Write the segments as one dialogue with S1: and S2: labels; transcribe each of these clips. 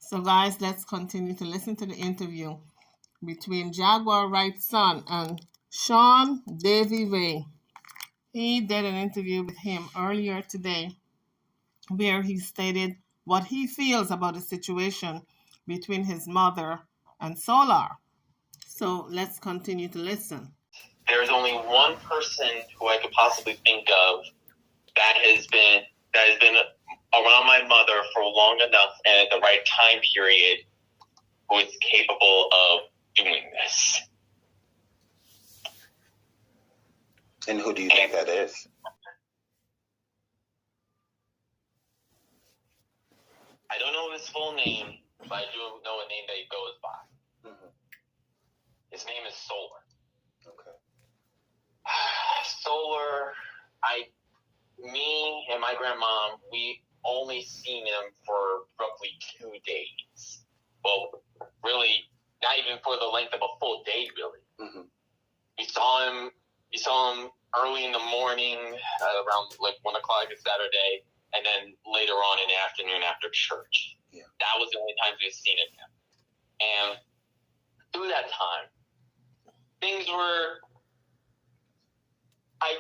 S1: So, guys, let's continue to listen to the interview between Jaguar Wright's son and Sean Davy Ray. He did an interview with him earlier today where he stated what he feels about the situation between his mother and Solar. So, let's continue to listen.
S2: There's only one person who I could possibly think of that has been around my mother for long enough and at the right time period who is capable of doing this.
S3: And who do you think that is?
S2: I don't know his full name, but I do know a name that he goes by. Mm-hmm. His name is Solar.
S3: Okay.
S2: Solar, me and my grandmom, we only seen him for roughly 2 days. Well, really, not even for the length of a full day, really. Mm-hmm. We saw him early in the morning, around like 1 o'clock on Saturday, and then later on in the afternoon after church. Yeah. That was the only time we've seen him. And through that time, things were. I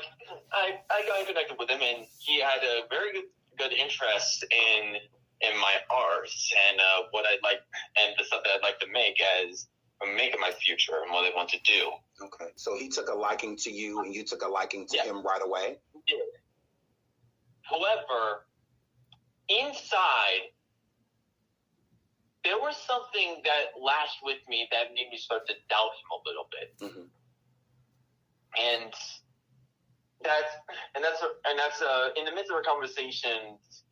S2: got connected with him, and he had a very good interest in my arts and what I'd like and the stuff that I'd like to make in my future and what I want to do.
S3: Okay, so he took a liking to you, and you took a liking to him right away.
S2: He did. However, inside, there was something that lashed with me that made me start to doubt him a little bit, mm-hmm. and that's in the midst of our conversations.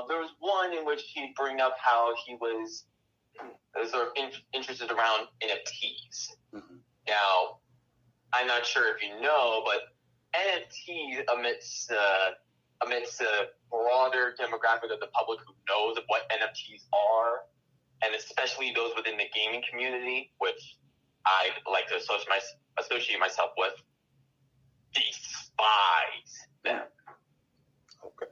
S2: There was one in which he'd bring up how he was sort of interested around NFTs. Mm-hmm. Now, I'm not sure if you know, but NFTs amidst a broader demographic of the public who knows of what NFTs are, and especially those within the gaming community, which I like to associate myself with, despise them.
S3: Okay.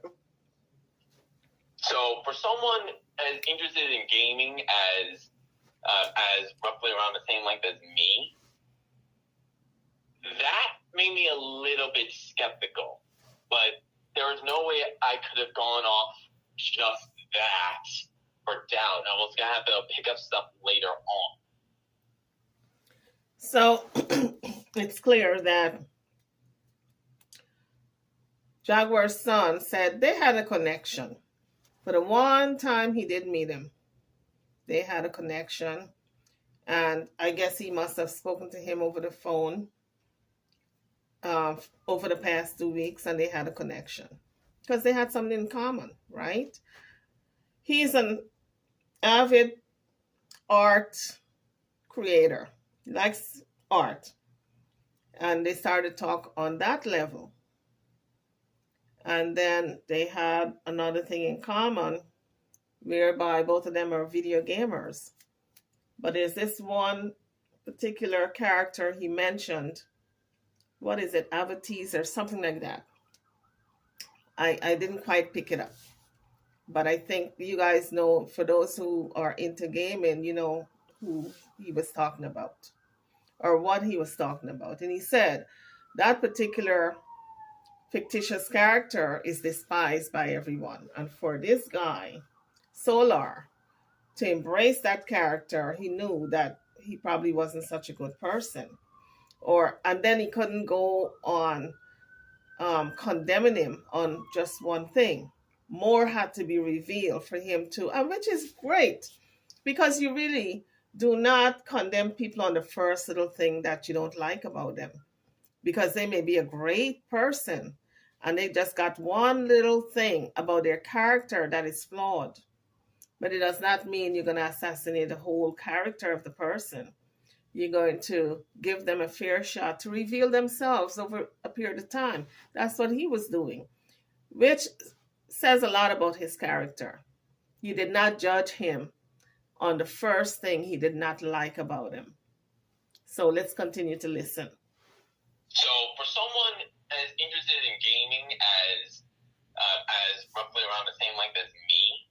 S2: So for someone as interested in gaming as roughly around the same length as me, that made me a little bit skeptical. But there was no way I could have gone off just that for doubt. I was going to have to pick up stuff later on.
S1: So it's clear that Jaguar's son said they had a connection. For the one time he did meet him, they had a connection. And I guess he must have spoken to him over the phone over the past 2 weeks, and they had a connection because they had something in common, right? He's an avid art creator. He likes art. And they started to talk on that level. And then they had another thing in common, whereby both of them are video gamers. But there's this one particular character he mentioned. What is it? Avatees or something like that. I didn't quite pick it up. But I think you guys know, for those who are into gaming, you know who he was talking about or what he was talking about. And he said that particular fictitious character is despised by everyone. And for this guy, Solar, to embrace that character, he knew that he probably wasn't such a good person. And then he couldn't go on condemning him on just one thing. More had to be revealed for him to, and which is great, because you really do not condemn people on the first little thing that you don't like about them, because they may be a great person and they just got one little thing about their character that is flawed. But it does not mean you're going to assassinate the whole character of the person. You're going to give them a fair shot to reveal themselves over a period of time. That's what he was doing, which says a lot about his character. He did not judge him on the first thing he did not like about him. So let's continue to listen.
S2: So for someone as interested in gaming as roughly around the same length as me,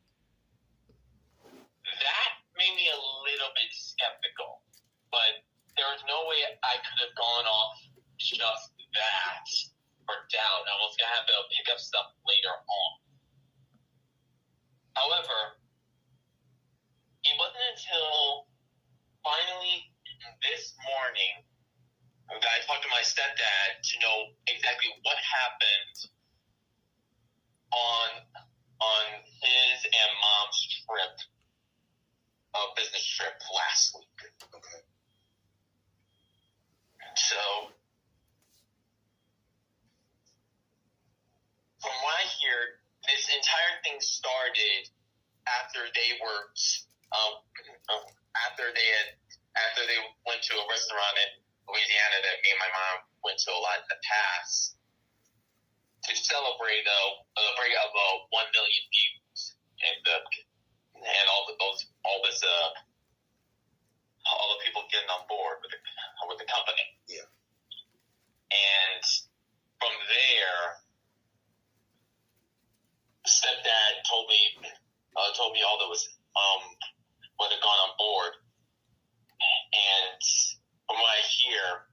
S2: started after they were after they went to a restaurant in Louisiana that me and my mom went to a lot in the past to celebrate the break of 1 million views and all the people getting on board with the company.
S3: Yeah.
S2: And from there, stepdad told me all that was what had gone on board, and from what I hear,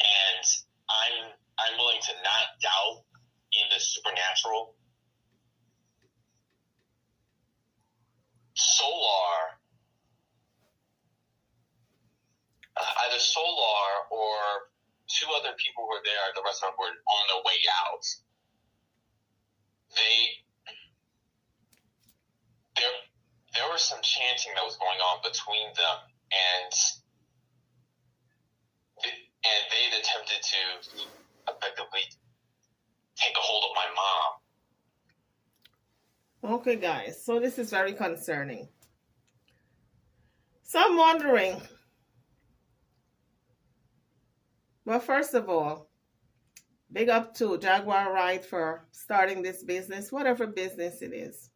S2: and I'm willing to not doubt in the supernatural. Either Solar or two other people who were there at the restaurant were on their way out. There was some chanting that was going on between them, and they'd attempted to effectively take a hold of my mom.
S1: Okay, guys, so this is very concerning. So I'm wondering, well, first of all, big up to Jaguar Wright for starting this business, whatever business it is,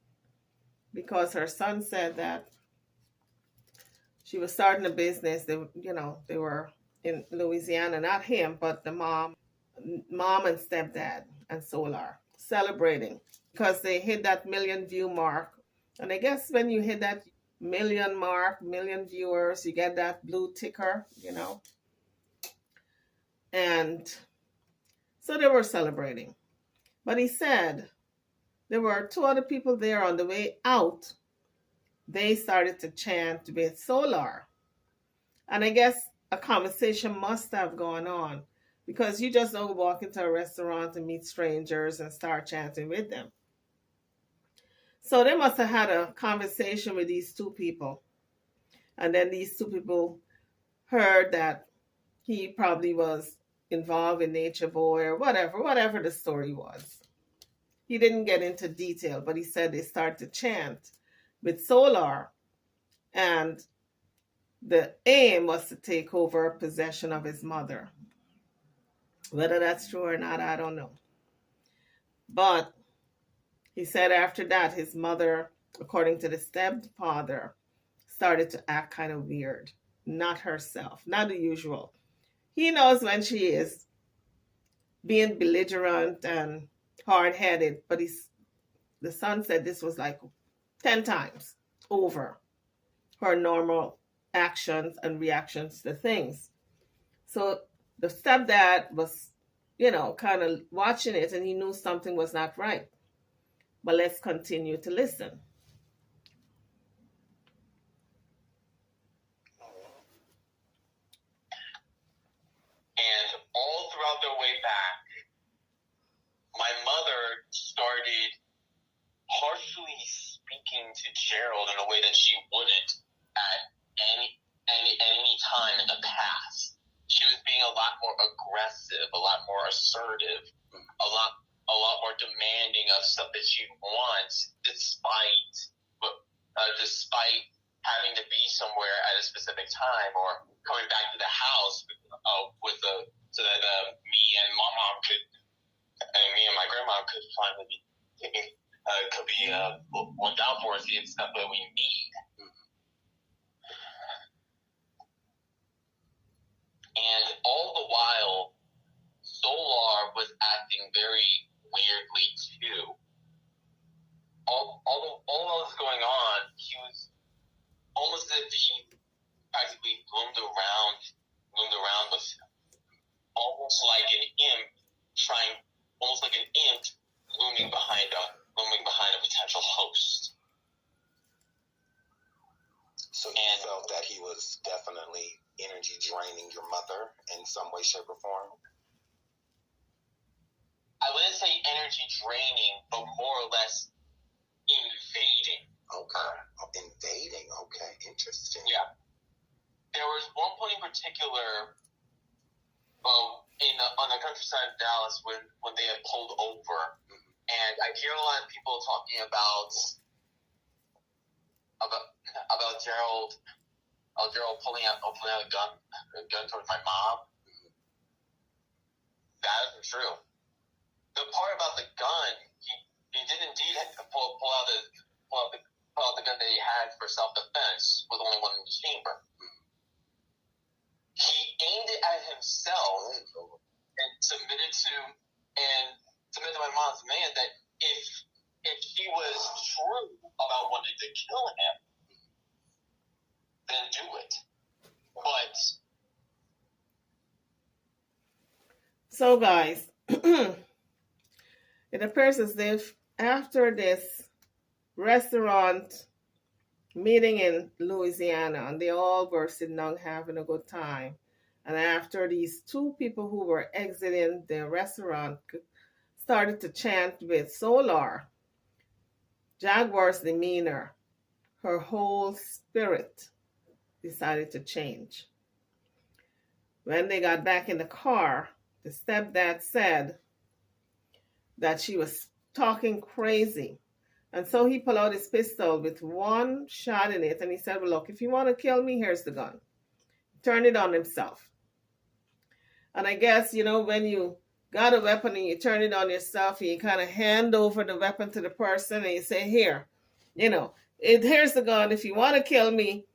S1: because her son said that she was starting a business. They were in Louisiana, not him, but the mom and stepdad and Solar celebrating because they hit that million view mark. And I guess when you hit that million viewers, you get that blue ticker, And so they were celebrating. But he said there were two other people there on the way out. They started to chant with Solar. And I guess a conversation must have gone on because you just don't walk into a restaurant and meet strangers and start chanting with them. So they must have had a conversation with these two people. And then these two people heard that he probably was involved in Nature Boy or whatever the story was. He didn't get into detail, but he said they started to chant with Solar, and the aim was to take over possession of his mother. Whether that's true or not, I don't know. But he said after that, his mother, according to the stepfather, started to act kind of weird. Not herself, not the usual. He knows when she is being belligerent and hard-headed, but the son said this was like 10 times over her normal actions and reactions to things. So the stepdad was, kind of watching it, and he knew something was not right. But let's continue to listen.
S2: And all throughout their way back, my mother started harshly speaking to Gerald in a way that she wouldn't at any time in the past. She was being a lot more aggressive, a lot more assertive, a lot more demanding of stuff that she wants, despite having to be somewhere at a specific time or coming back to the house so that me and my grandma could finally be taking looked out for us the stuff that we need. And all the while, Solar was acting very weirdly too. All that was going on, he was almost as if he practically loomed around with almost like an imp looming behind a potential host.
S3: So you felt that he was definitely energy draining your mother in some way, shape, or form?
S2: I wouldn't say energy draining, but more or less invading.
S3: Okay. Invading. Okay. Interesting.
S2: Yeah. There was one point in particular, on the countryside of Dallas when they had pulled over, And I hear a lot of people talking about Gerald pulling out a gun towards my mom. That isn't true. The part about the gun, he did indeed pull out the gun that he had for self-defense with only one in the chamber. He aimed it at himself and submitted to my mom's demand that if he was true about wanting to kill him, then do it. But
S1: so guys, it appears as if after this restaurant meeting in Louisiana, and they all were sitting down having a good time, and after these two people who were exiting the restaurant started to chant with Solar, Jaguar's demeanor, her whole spirit decided to change. When they got back in the car, the stepdad said that she was talking crazy. And so he pulled out his pistol with one shot in it, and he said, well, look, if you want to kill me, here's the gun. Turn it on himself. And I guess, when you got a weapon and you turn it on yourself, and you kind of hand over the weapon to the person and you say, here, here's the gun. If you want to kill me,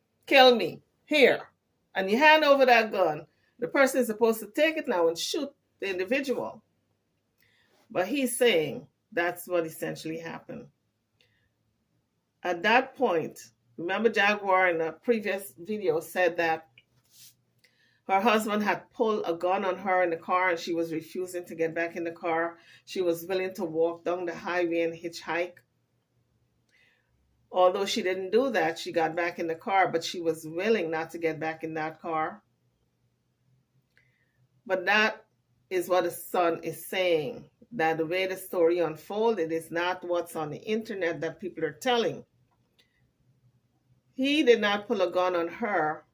S1: here. And you hand over that gun. The person is supposed to take it now and shoot the individual. But he's saying that's what essentially happened. At that point, remember Jaguar in a previous video said that her husband had pulled a gun on her in the car and she was refusing to get back in the car. She was willing to walk down the highway and hitchhike. Although she didn't do that, she got back in the car, but she was willing not to get back in that car. But that is what the son is saying, that the way the story unfolded is not what's on the internet that people are telling. He did not pull a gun on her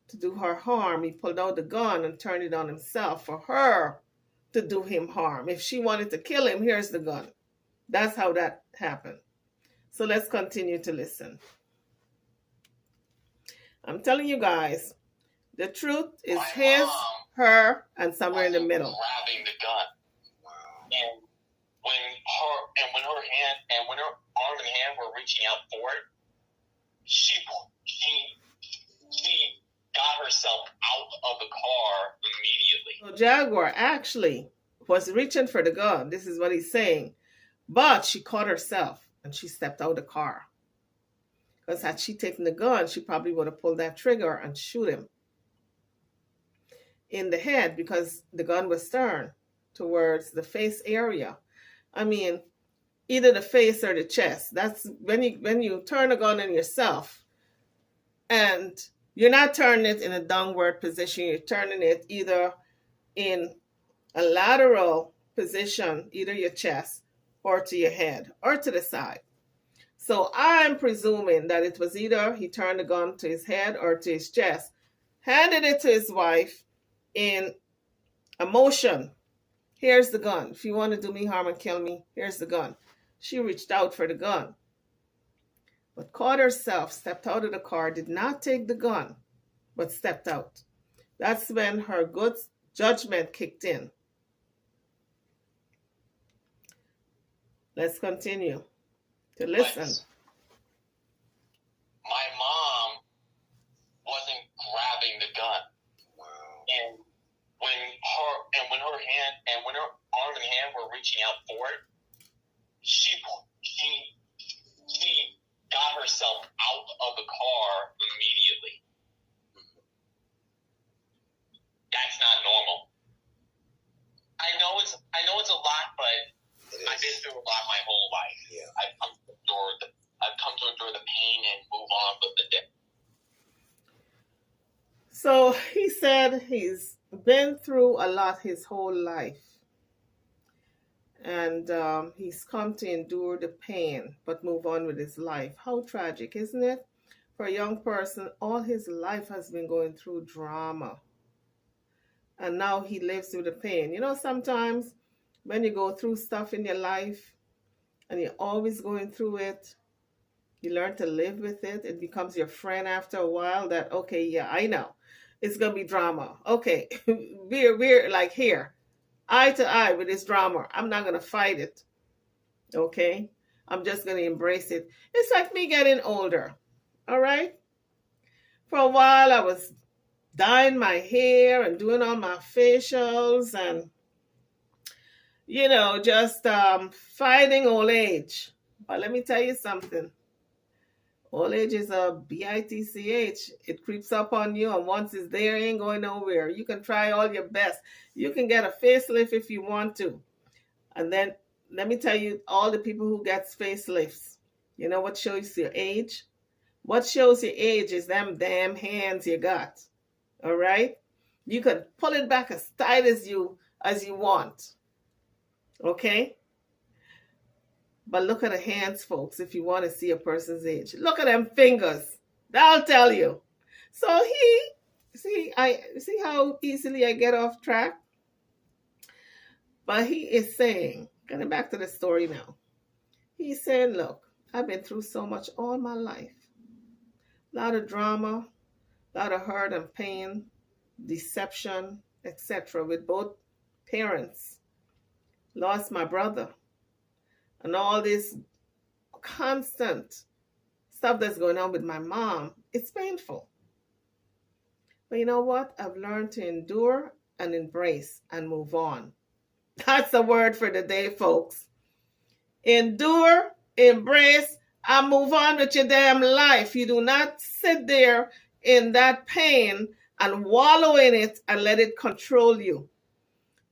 S1: to do her harm. He pulled out the gun and turned it on himself for her to do him harm. If she wanted to kill him, here's the gun. That's how that happened. So let's continue to listen. I'm telling you guys, the truth is his, her, and somewhere in the middle.
S2: Grabbing the gun. And when her arm and hand were reaching out for it, she got herself out of the car immediately.
S1: So Jaguar actually was reaching for the gun. This is what he's saying. But she caught herself and she stepped out of the car. Because had she taken the gun, she probably would have pulled that trigger and shoot him in the head, because the gun was turned towards the face area. I mean, either the face or the chest. That's when you turn a gun on yourself, and you're not turning it in a downward position. You're turning it either in a lateral position, either your chest or to your head or to the side. So I'm presuming that it was either he turned the gun to his head or to his chest, handed it to his wife in a motion. Here's the gun. If you want to do me harm and kill me, here's the gun. She reached out for the gun, but caught herself, stepped out of the car, did not take the gun, but stepped out. That's when her good judgment kicked in. Let's continue to listen.
S2: My mom wasn't grabbing the gun. And when her arm and hand were reaching out for it, she got herself out of the car immediately. That's not normal. I know it's a lot, but I've been through a lot my whole life.
S3: Yeah.
S2: I've come to endure the pain and move on with the day.
S1: So he said he's been through a lot his whole life. And he's come to endure the pain, but move on with his life. How tragic, isn't it? For a young person, all his life has been going through drama. And now he lives through the pain. Sometimes when you go through stuff in your life, and you're always going through it, you learn to live with it. It becomes your friend after a while that, okay, yeah, I know. It's going to be drama. Okay, we're like here, eye to eye with this drama. I'm not going to fight it. Okay? I'm just going to embrace it. It's like me getting older. All right? For a while, I was dyeing my hair and doing all my facials and, just fighting old age. But let me tell you something. Old age is a bitch. It creeps up on you, and once it's there, it ain't going nowhere. You can try all your best. You can get a facelift if you want to. And then let me tell you, all the people who get facelifts, you know what shows your age? What shows your age is them damn hands you got. All right? You can pull it back as tight as you want. Okay? But look at the hands, folks, if you want to see a person's age. Look at them fingers. That'll tell you. So see how easily I get off track? But he is saying, getting back to the story now. He's saying, look, I've been through so much all my life. A lot of drama, a lot of hurt and pain, deception, etc. with both parents. Lost my brother. And all this constant stuff that's going on with my mom, it's painful. But you know what? I've learned to endure and embrace and move on. That's the word for the day, folks. Endure, embrace, and move on with your damn life. You do not sit there in that pain and wallow in it and let it control you.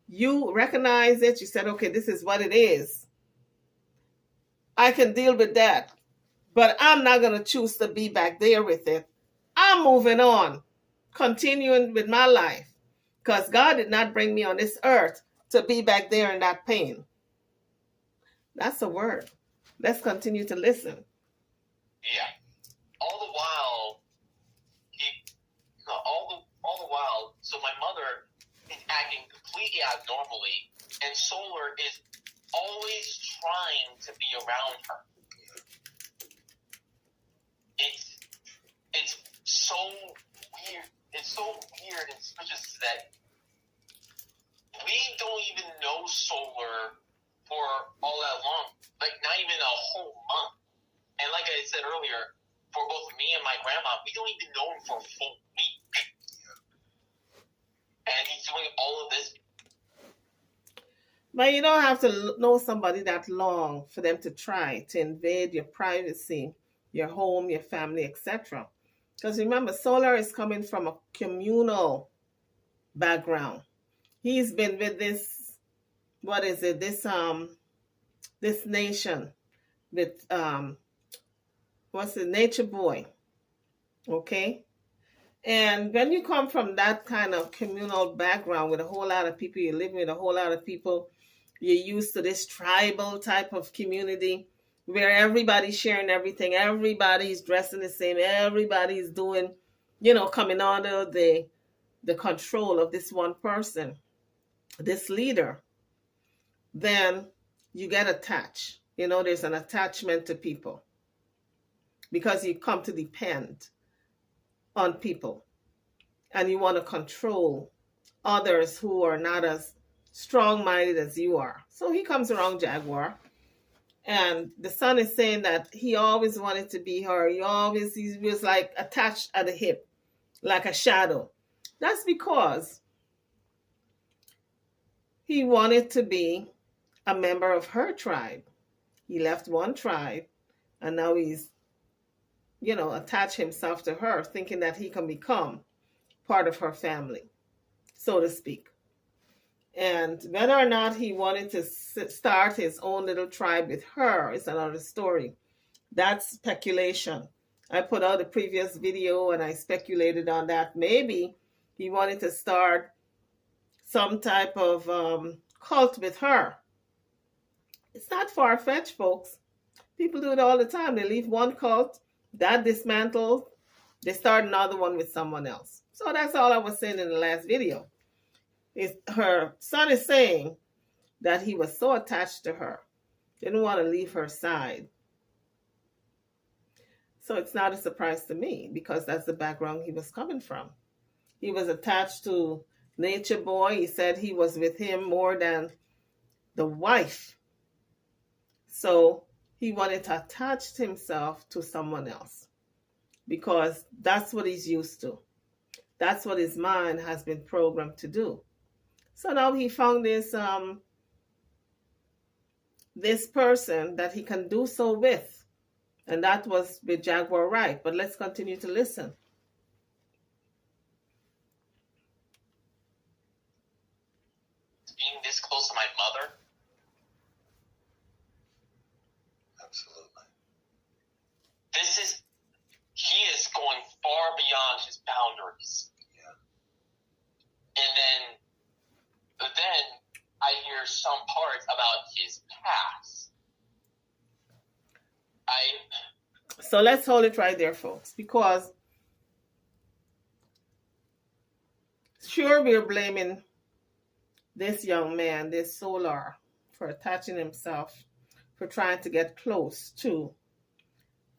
S1: You recognize it. You said, okay, this is what it is. I can deal with that, but I'm not going to choose to be back there with it. I'm moving on, continuing with my life, because God did not bring me on this earth to be back there in that pain. That's a word. Let's continue to listen.
S2: Yeah. All the while, so my mother is acting completely abnormally, and Solar is always trying to be around her. It's so weird. It's so weird and suspicious that we don't even know Solar for all that long. Like, not even a whole month. And like I said earlier, for both me and my grandma, we don't even know him for a full week. And he's doing all of this.
S1: But you don't have to know somebody that long for them to try to invade your privacy, your home, your family, etc. Because remember, Solar is coming from a communal background. He's been with this, this nation with, Nature Boy. Okay? And when you come from that kind of communal background with a whole lot of people, you're living with a whole lot of people, you're used to this tribal type of community where everybody's sharing everything, everybody's dressing the same, everybody's doing, coming under the control of this one person, this leader. Then you get attached. There's an attachment to people because you come to depend on people and you want to control others who are not as strong-minded as you are. So he comes around Jaguar, and the son is saying that he always wanted to be her. He was like attached at the hip, like a shadow. That's because he wanted to be a member of her tribe. He left one tribe, and now he's, attached himself to her, thinking that he can become part of her family, so to speak. And whether or not he wanted to start his own little tribe with her is another story. That's speculation. I put out a previous video and I speculated on that. Maybe he wanted to start some type of cult with her. It's not far-fetched, folks. People do it all the time. They leave one cult, that dismantled, they start another one with someone else. So that's all I was saying in the last video. Her son is saying that he was so attached to her Didn't want to leave her side. So it's not a surprise to me because that's the background he was coming from. He was attached to Nature Boy. He said he was with him more than the wife. So he wanted to attach himself to someone else because that's what he's used to. That's what his mind has been programmed to do. So now he found this person that he can do so with. And that was with Jaguar right. But let's continue to listen.
S2: Being this close to my mother.
S3: Absolutely.
S2: He is going far beyond his boundaries.
S3: Yeah.
S2: And then I hear some parts about his past.
S1: So let's hold it right there, folks, because sure we're blaming this young man, this Solar, for attaching himself, for trying to get close to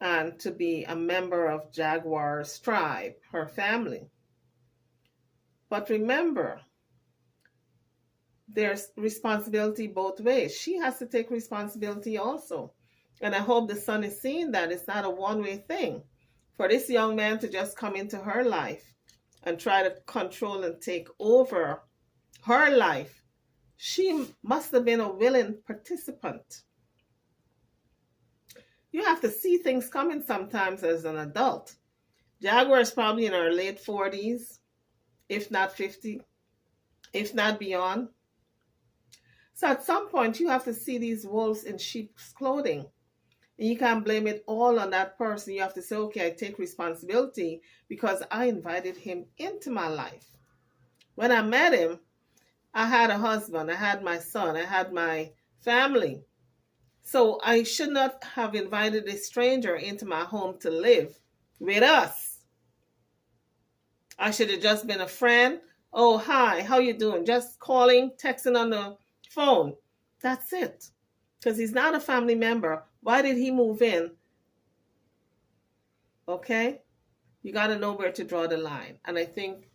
S1: and to be a member of Jaguar's tribe, her family. But remember, there's responsibility both ways. She has to take responsibility also. And I hope the son is seeing that it's not a one-way thing. For this young man to just come into her life and try to control and take over her life, she must have been a willing participant. You have to see things coming sometimes as an adult. Jaguar is probably in her late 40s, if not 50, if not beyond. So at some point, you have to see these wolves in sheep's clothing. And you can't blame it all on that person. You have to say, okay, I take responsibility because I invited him into my life. When I met him, I had a husband, I had my son, I had my family. So I should not have invited a stranger into my home to live with us. I should have just been a friend. Oh, hi, how you doing? Just calling, texting on the phone. That's it. Because he's not a family member. Why did he move in? Okay? You got to know where to draw the line. And I think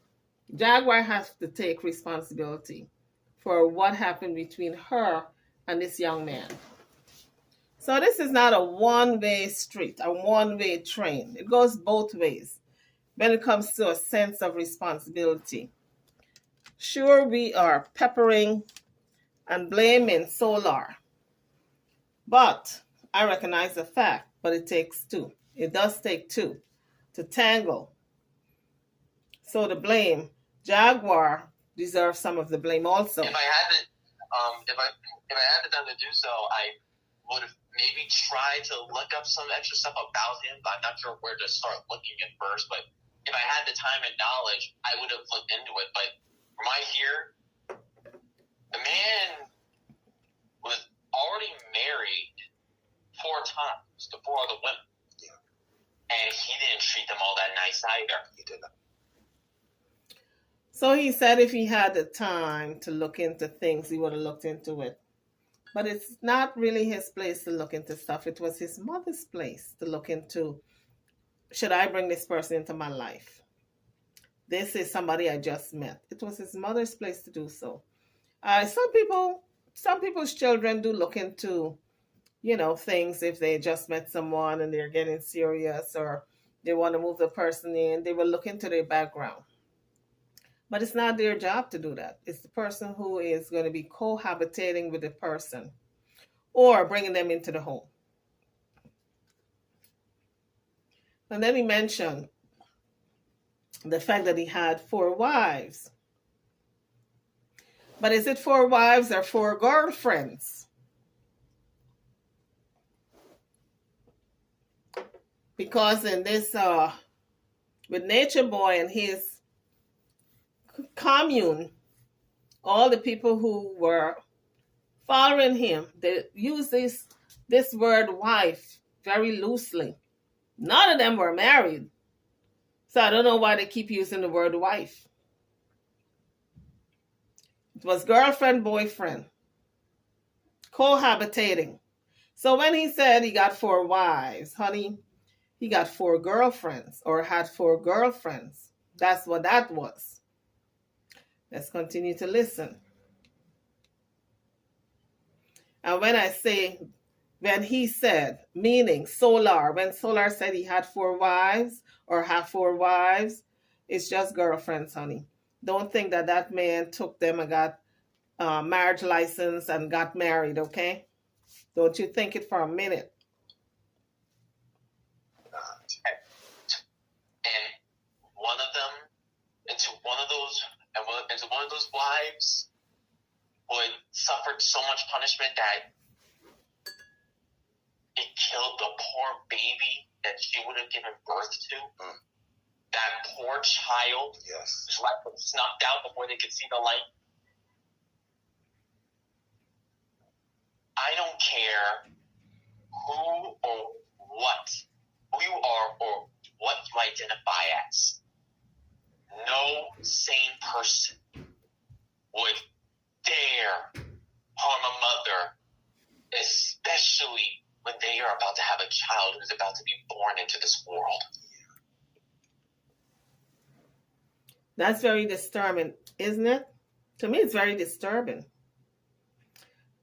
S1: Jaguar has to take responsibility for what happened between her and this young man. So this is not a one-way street, a one-way train. It goes both ways when it comes to a sense of responsibility. Sure, we are peppering and blaming Solar. But I recognize the fact, but it takes two. It does take two to tangle. So the blame, Jaguar deserves some of the blame also.
S2: If I had the time to do so, I would have maybe tried to look up some extra stuff about him. I'm not sure where to start looking at first, but if I had the time and knowledge, I would have looked into it. But from I hear, the man was already married 4 times to 4 other women.
S3: Yeah.
S2: And he didn't treat them all that nice either.
S3: He did not.
S1: So he said if he had the time to look into things, he would have looked into it. But it's not really his place to look into stuff. It was his mother's place to look into, should I bring this person into my life? This is somebody I just met. It was his mother's place to do so. Some people's children do look into, things if they just met someone and they're getting serious or they want to move the person in. They will look into their background. But it's not their job to do that. It's the person who is going to be cohabitating with the person or bringing them into the home. And then he mentioned the fact that he had 4 wives. But is it 4 wives or 4 girlfriends? Because in this, with Nature Boy and his commune, all the people who were following him, they use this word wife very loosely. None of them were married. So I don't know why they keep using the word wife. It was girlfriend, boyfriend, cohabitating. So when he said he got 4 wives, honey, he got 4 girlfriends or had 4 girlfriends. That's what that was. Let's continue to listen. And when I say, when he said, meaning Solar, when Solar said he had 4 wives or have 4 wives, it's just girlfriends, honey. Don't think that that man took them and got marriage license and got married, okay? Don't you think it for a minute.
S2: And one of them, into one of those wives, would suffered so much punishment that it killed the poor baby that she would have given birth to. That poor child, whose life was snuffed out before they could see the light. I don't care who you are or what you identify as. No sane person would dare harm a mother, especially when they are about to have a child who's about to be born into this world.
S1: That's very disturbing, isn't it? To me, it's very disturbing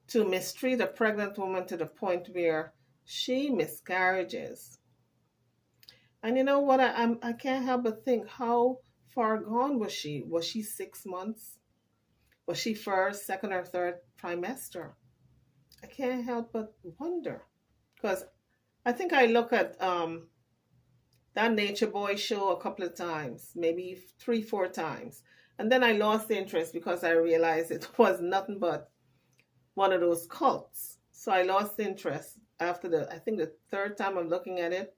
S1: to mistreat a pregnant woman to the point where she miscarriages. And you know what? I can't help but think, how far gone was she? Was she 6 months? Was she first, second, or third trimester? I can't help but wonder. Because I think I look at that Nature Boy show a couple of times, maybe 3, 4 times. And then I lost interest because I realized it was nothing but one of those cults. So I lost interest after I think the 3rd time I'm looking at it.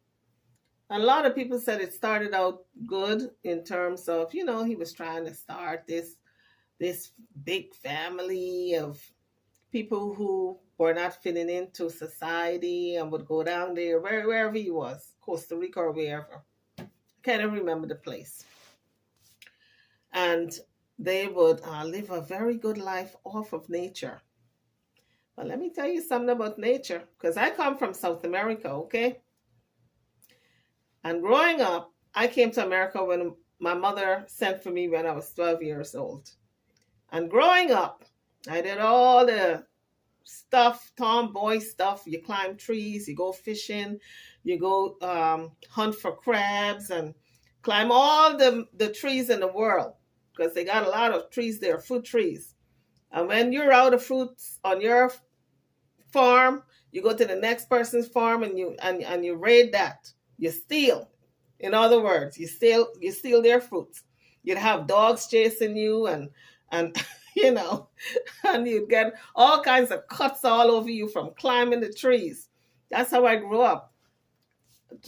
S1: And a lot of people said it started out good in terms of, he was trying to start this big family of people who were not fitting into society and would go down there, wherever he was, Costa Rica or wherever. I can't even remember the place. And they would live a very good life off of nature. But let me tell you something about nature, because I come from South America, okay? And growing up, I came to America when my mother sent for me when I was 12 years old. And growing up, I did all the stuff, tomboy stuff. You climb trees, you go fishing, you go hunt for crabs and climb all the trees in the world, because they got a lot of trees there, fruit trees. And when you're out of fruits on your farm, you go to the next person's farm and you raid that. You steal. In other words, you steal their fruits. You'd have dogs chasing you and and you'd get all kinds of cuts all over you from climbing the trees. That's how I grew up.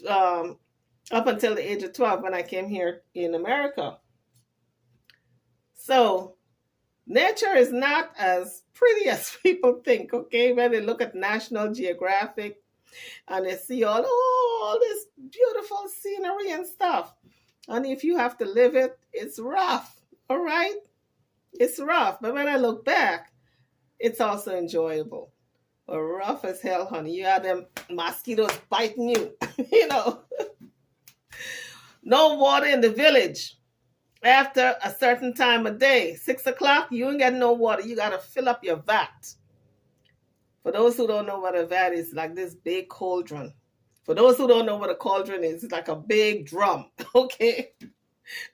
S1: Up until the age of 12 when I came here in America. So nature is not as pretty as people think, okay? When they look at National Geographic and they see all this beautiful scenery and stuff. And if you have to live it, it's rough, all right? It's rough. But when I look back, it's also enjoyable. But rough as hell, honey. You have them mosquitoes biting you, No water in the village. After a certain time of day, 6 o'clock, you ain't got no water. You got to fill up your vat. For those who don't know what a vat is, like this big cauldron. For those who don't know what a cauldron is, it's like a big drum, okay?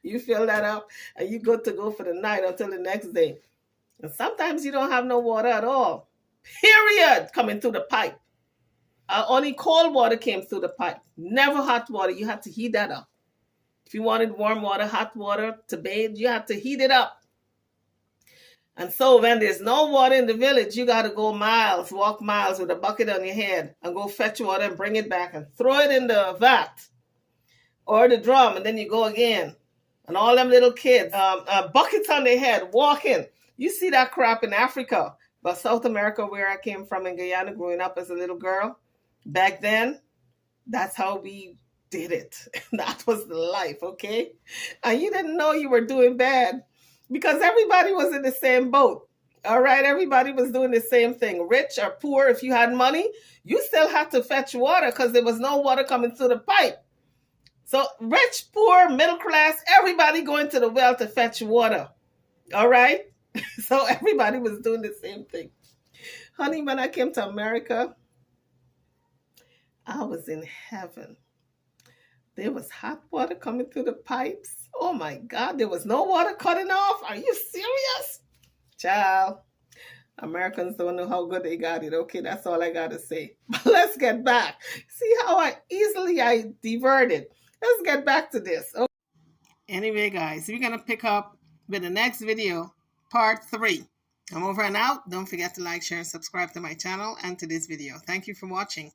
S1: You fill that up and you good to go for the night until the next day. And sometimes you don't have no water at all. Period. Coming through the pipe. Only cold water came through the pipe. Never hot water. You had to heat that up. If you wanted warm water, hot water to bathe, you had to heat it up. And so when there's no water in the village, you got to go miles, walk miles with a bucket on your head and go fetch water and bring it back and throw it in the vat or the drum, and then you go again. And all them little kids, buckets on their head, walking. You see that crap in Africa. But South America, where I came from in Guyana, growing up as a little girl, back then, that's how we did it. That was the life, okay? And you didn't know you were doing bad because everybody was in the same boat. All right, everybody was doing the same thing. Rich or poor, if you had money, you still had to fetch water because there was no water coming through the pipe. So rich, poor, middle class, everybody going to the well to fetch water. All right? So everybody was doing the same thing. Honey, when I came to America, I was in heaven. There was hot water coming through the pipes. Oh my God, there was no water cutting off. Are you serious? Child, Americans don't know how good they got it. Okay, that's all I got to say. But let's get back. See how easily I diverted. Let's get back to this. Okay. Anyway, guys, we're going to pick up with the next video, part 3. I'm over and out. Don't forget to like, share, and subscribe to my channel and to this video. Thank you for watching.